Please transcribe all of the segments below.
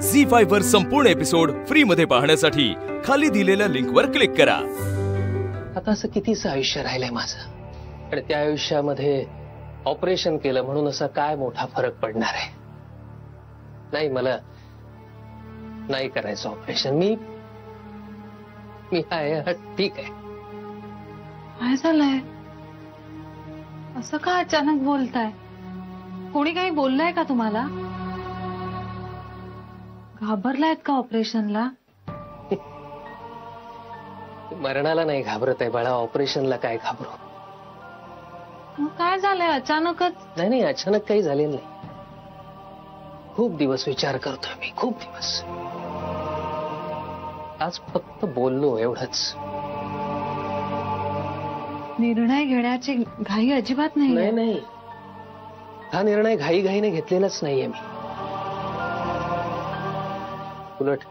झी5 वर संपूर्ण episode free मध्ये पाहण्यासाठी खाली दिलेल्या लिंकवर क्लिक करा। आता असं कितीच आयुष्य राहिलंय माझं आणि त्या आयुष्यामध्ये ऑपरेशन केलं म्हणून असा काय मोठा फरक पडणार आहे? नाही, मला नाही करायचं ऑपरेशन। मी आहे ठीक आहे। काय झालंय? असं का अचानक बोलताय? कोणी काही बोललंय का तुम्हाला? घाबरलायत का ऑपरेशनला? मरणाला नाही घाबरत आहे बाळा, ऑपरेशनला काय घाबरू? मग काय झालंय अचानकच? नाही, अचानक काही झालेलं नाही। खूप दिवस विचार करतोय मी, खूप दिवस। आज फक्त बोललो एवढंच। निर्णय घेण्याची घाई अजिबात नाही। नाही, हा निर्णय घाईघाईने घेतलेलाच नाहीये मी। उलट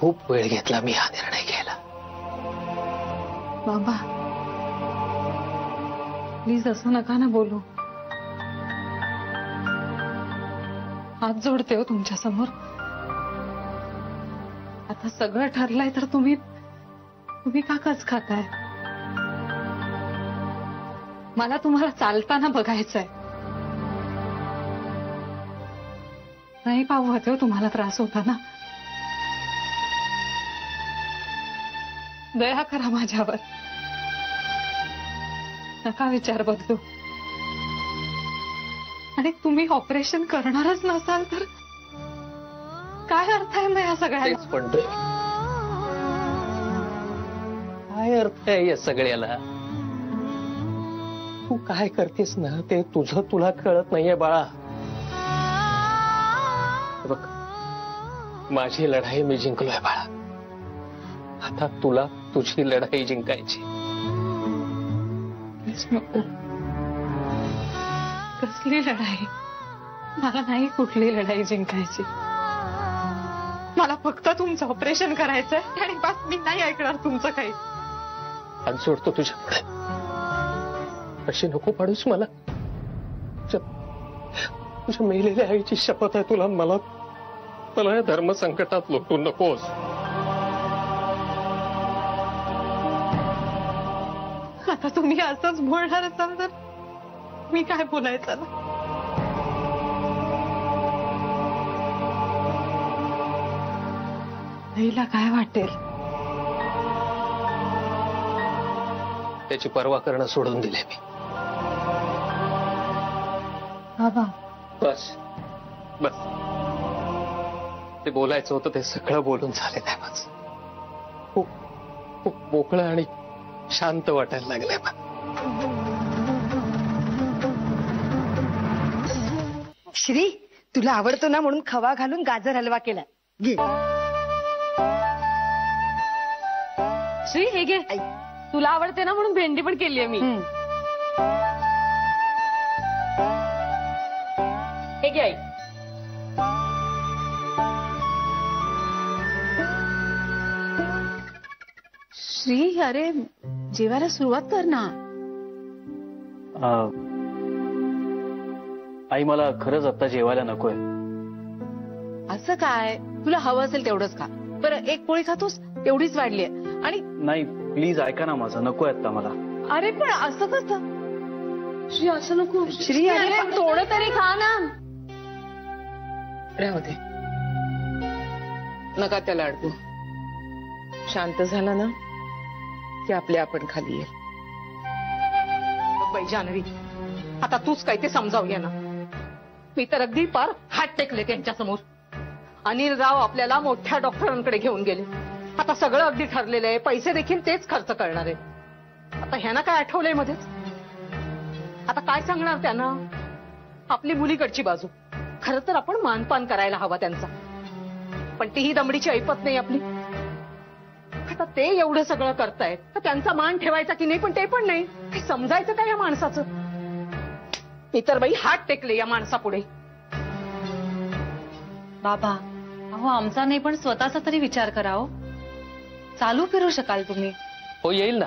खूप वेळ घेतला मी हा निर्णय घ्यायला। बाबा प्लीज असं नका ना बोलू। हात जोडते हो तुमच्या समोर। आता सगळं ठरलंय तर तुम्ही का कच खाताय? मला तुम्हाला चालताना बघायचंय। नाही पाहू हो तुम्हाला त्रास होता ना। दया करा माझ्यावर, नका विचार बदलू। आणि तुम्ही ऑपरेशन करणारच नसाल तर काय अर्थ आहे मग या सगळ्याला? पण काय अर्थ आहे या सगळ्याला? तू काय करतेस ना ते तुझं तुला कळत नाहीये बाळा। बघ, माझी लढाई मी जिंकलोय बाळा। आता तुला तुझी लढाई जिंकायची। कसली लढाई? मला नाही कुठली लढाई जिंकायची। मला फक्त तुमचं ऑपरेशन करायचंय आणि बस, मी नाही ऐकणार तुमचं काही। हात जोडतो तुझ्या पुढे, अशी नको पाडूस मला। तुझ्या मेलेल्या आईची शपथ आहे तुला, मला या धर्म संकटात लोटू नकोस। आता तुम्ही असंच बोलणार असाल तर मी काय बोलायचं ना? आईला काय वाटेल? त्याची पर्वा करणं सोडून दिले मी। बाबा बस बस, ते बोलायचं होतं ते सगळं बोलून झालेलं आहे माझं। खूप खूप मोकळं आणि शांत वाटायला लागलंय मला। श्री, तुला आवडतो ना म्हणून खवा घालून गाजर हलवा केला, घे। श्री हे घे, तुला आवडते ना म्हणून भेंडी पण केली आहे मी। हे घे आई। श्री अरे जेवायला सुरुवात कर ना। आई मला खरंच आता जेवायला नकोय। असं काय? तुला हवं असेल तेवढंच खा। बरं एक पोळी खातोस? तेवढीच वाढली आणि नाही प्लीज ऐका ना माझं, नकोय आता मला। अरे पण असं कसं? श्री असं नको। श्री अरे थोडं तरी खा ना। राहू दे, नका त्याला अडकू। शांत झाला ना की आपले आपण खाली येईल। बाई जानवी, आता तूच काय ते समजावूया ना। मी तर अगदी पार हात टेकले त्यांच्या समोर। अनिल राव आपल्याला मोठ्या डॉक्टरांकडे घेऊन गेले। आता सगळं अगदी ठरलेलं आहे, पैसे देखील तेच खर्च करणार आहे। आता ह्यांना काय आठवलंय मध्येच? आता काय सांगणार त्यांना? आपली मुलीकडची बाजू। खरं तर आपण मानपान करायला हवा त्यांचा, पण तीही दमडीची ऐपत नाही आपली। आता ते एवढं सगळं करतायत तर त्यांचा मान ठेवायचा की नाही, पण ते पण नाही। हे समजायचं काय या माणसाचं? मी तर बाई हात टेकले या माणसापुढे। बाबा अहो आमचा नाही पण स्वतःचा तरी विचार करा हो। चालू फिरू शकाल तुम्ही? हो येईल ना,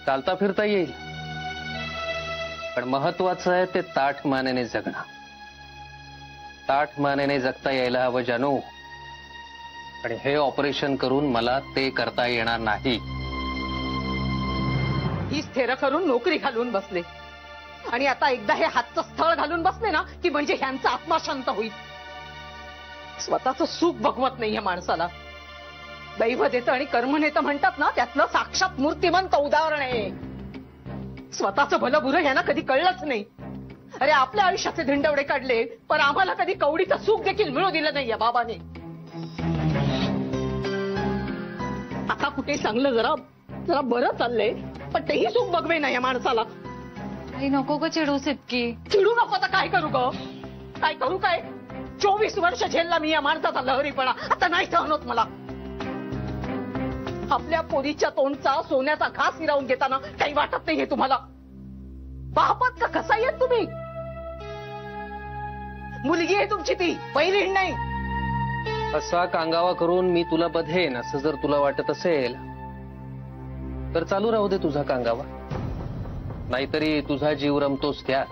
चालता फिरता येईल, पण महत्वाचं आहे ते ताठ मानेने जगणं। ताठ मानेने जगता यायला हवं जानू. आणि हे ऑपरेशन करून मला ते करता येणार नाही. ही स्थिर करून नोकरी घालून बसले आणि आता एकदा हे हातचं स्थळ घालून बसले ना की म्हणजे ह्यांचा आत्मा शांत होईल. स्वतःचं सुख भगवत नाहीये माणसाला. दैव देतं आणि कर्म नेतं म्हणतात ना, त्यातलं साक्षात मूर्तिमंत उदाहरण आहे. स्वतःचं भलं बुरं ह्यांना कधी कळलंच नाही. अरे आपल्या आयुष्याचे धिंडवडे काढले पण आम्हाला कधी कवडीचं सुख देखील मिळू दिलं नाहीये बाबाने. आता कुठे चांगलं जरा बरं चाललंय पण तेही सुख बघवे नाही या माणसाला. आई नको ग चिडूस इतकी. चिडू नको तर काय करू ग? काय करू काय? 24 वर्ष झेलला मी या माणसाचा लहरीपणा. आता नाही सहन होत मला. आपल्या पोरीच्या तोंडचा सोन्याचा घास हिरावून घेताना काही वाटत नाहीये तुम्हाला? पाहपात का कसा येत तुम्ही? मुलगी आहे तुमची ती, बहिण नाही. असा कांगावा करून मी तुला बधेन असं जर तुला वाटत असेल तर चालू राहू दे तुझा कांगावा. नाहीतरी तुझा जीव रमतोस त्यात.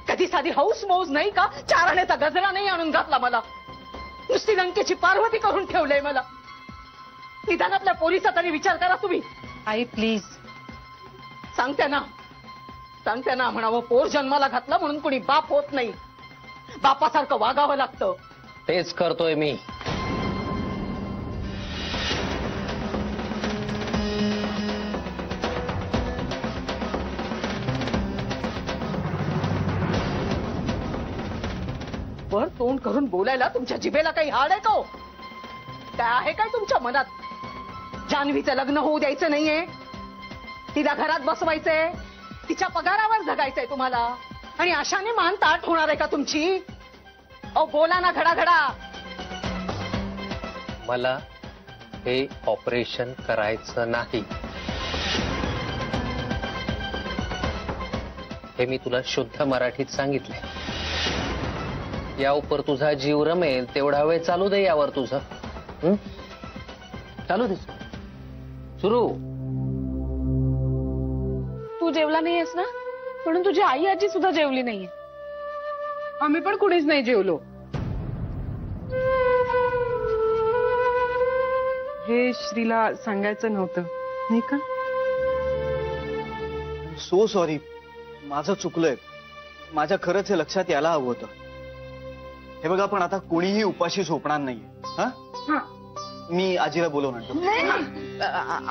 कधी साधी हौस मौज नाही का? 4 आण्याचा गजरा नाही आणून घातला मला. नुसती लंकेची पार्वती करून ठेवलंय मला. निदान आपल्या पोरीचा तरी विचार करा तुम्ही. आई प्लीज. सांगते ना म्हणावं पोर जन्माला घातला म्हणून कुणी बाप होत नाही. बापासारखं वागावं लागतं. तेच करतोय मी. वर तोंड करून बोलायला तुमच्या जिभेला काही हाड आहे का? काय आहे काय तुमच्या मनात? जान्हवीचं लग्न होऊ द्यायचं नाहीये, तिला घरात बसवायचंय, तिच्या पगारावर जगायचंय तुम्हाला. आणि अशाने मान ताठ होणार आहे का तुमची? अहो बोला ना घडाघडा. मला हे ऑपरेशन करायचं नाही. हे मी तुला शुद्ध मराठीत सांगितलंय. या उपर तुझा जीव रमेल तेवढा वेळ चालू दे यावर तुझं. चालू दे. सुरू. तू जेवला नाहीयेस ना म्हणून तुझी आई आजी सुद्धा जेवली नाहीये. आम्ही पण कुणीच नाही जेवलो. हे श्रीला सांगायचं नव्हतं नाही का? सो सॉरी, माझं चुकलंय. माझ्या खरंच हे लक्षात यायला हवं होतं. हे बघा पण आता कोणीही उपाशी झोपणार नाहीये. हा, मी आजीला बोलवून आणतो.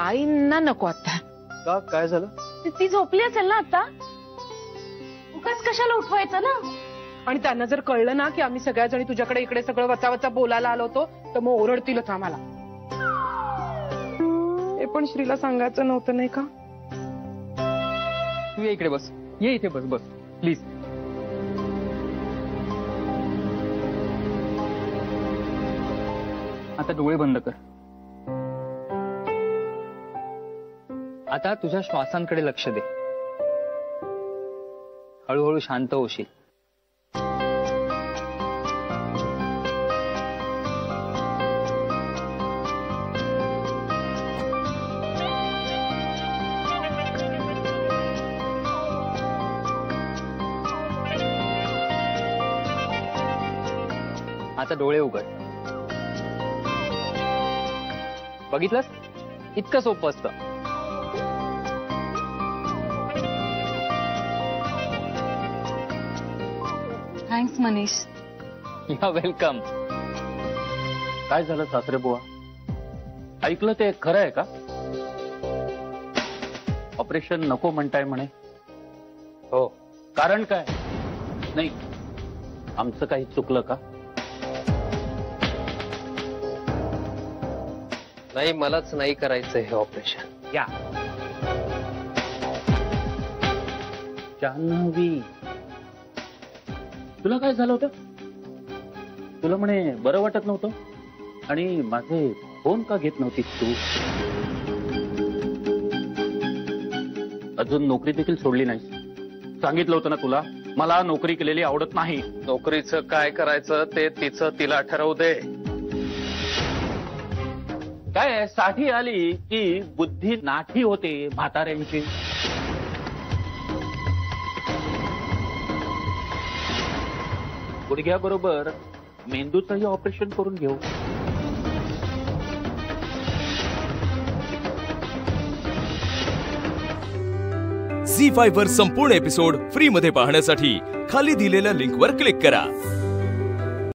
आईंना नको आता. का काय झालं? ती झोपली असेल ना आता. उगाच कशाला उठवायचं ना. आणि त्यांना जर कळलं ना की आम्ही सगळ्या जणी तुझ्याकडे इकडे सगळं वचा वचा बोलायला आलो होतो तर मग ओरडतीलच आम्हाला. हे पण श्रीला सांगायचं नव्हतं नाही का? तू ये इकडे बस. ये इथे बस बस प्लीज. आता डोळे बंद कर. आता तुझ्या श्वासांकडे लक्ष दे. हळूहळू शांत होशील. आता डोळे उघड. बघितलंस? इतकं सोपं असतं. Thanks Manish. You are welcome. काय झालं सासरे बुवा? ऐकलं ते खरं आहे का? ऑपरेशन नको म्हणताय म्हणे. हो. कारण काय? नाही आमचं काही चुकलं का? नाही, मलाच नाही करायचं हे ऑपरेशन. या जान्हवी, तुला काय झालं होतं? तुला म्हणे बरं वाटत नव्हतं आणि माझे फोन का घेत नव्हतीस तू? अजून नोकरी देखील सोडली नाहीस. सांगितलं होतं ना तुला, मला नोकरी केलेली आवडत नाही. नोकरीचं काय करायचं ते तिचं तिला ठरवू दे. काय साठी आली की बुद्धी नाठी होते म्हाताऱ्यांची. गुडघ्याबरोबर मेंदूचंही ऑपरेशन करून घेऊ. झी5 वर संपूर्ण एपिसोड फ्री मध्ये पाहण्यासाठी खाली दिलेल्या लिंकवर क्लिक करा.